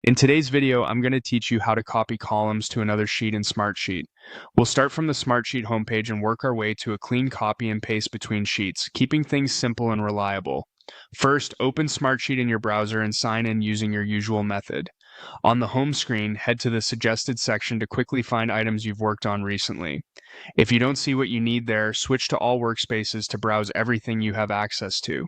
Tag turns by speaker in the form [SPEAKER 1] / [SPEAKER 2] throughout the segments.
[SPEAKER 1] In today's video, I'm going to teach you how to copy columns to another sheet in Smartsheet. We'll start from the Smartsheet homepage and work our way to a clean copy and paste between sheets, keeping things simple and reliable. First, open Smartsheet in your browser and sign in using your usual method. On the home screen, head to the suggested section to quickly find items you've worked on recently. If you don't see what you need there, switch to all workspaces to browse everything you have access to.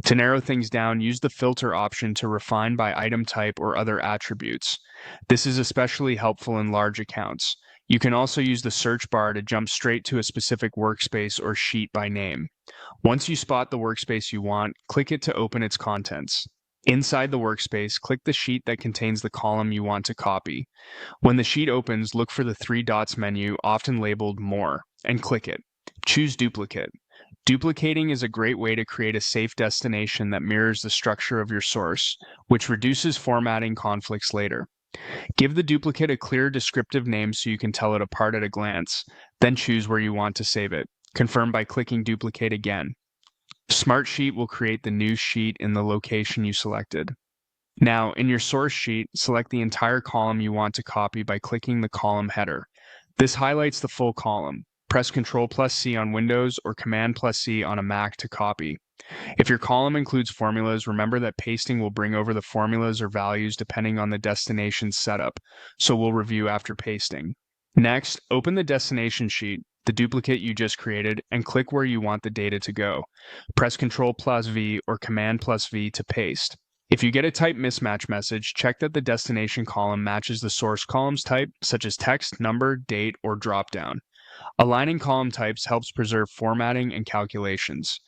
[SPEAKER 1] To narrow things down, use the filter option to refine by item type or other attributes. This is especially helpful in large accounts. You can also use the search bar to jump straight to a specific workspace or sheet by name. Once you spot the workspace you want, click it to open its contents. Inside the workspace, click the sheet that contains the column you want to copy. When the sheet opens, look for the three dots menu, often labeled More, and click it. Choose Duplicate. Duplicating is a great way to create a safe destination that mirrors the structure of your source, which reduces formatting conflicts later. Give the duplicate a clear descriptive name so you can tell it apart at a glance, then choose where you want to save it. Confirm by clicking Duplicate again. Smartsheet will create the new sheet in the location you selected. Now, in your source sheet, select the entire column you want to copy by clicking the column header. This highlights the full column. Press Ctrl+C on Windows or Command+C on a Mac to copy. If your column includes formulas, remember that pasting will bring over the formulas or values depending on the destination's setup, so we'll review after pasting. Next, open the destination sheet, the duplicate you just created, and click where you want the data to go. Press Ctrl+V or Command+V to paste. If you get a type mismatch message, check that the destination column matches the source column's type, such as text, number, date, or dropdown. Aligning column types helps preserve formatting and calculations.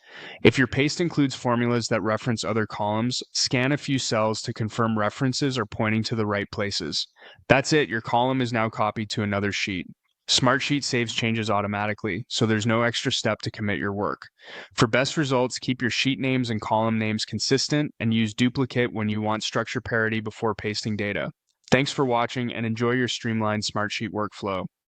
[SPEAKER 1] If your paste includes formulas that reference other columns, scan a few cells to confirm references are pointing to the right places. That's it, your column is now copied to another sheet. Smartsheet saves changes automatically, so there's no extra step to commit your work. For best results, keep your sheet names and column names consistent and use duplicate when you want structure parity before pasting data. Thanks for watching and enjoy your streamlined Smartsheet workflow.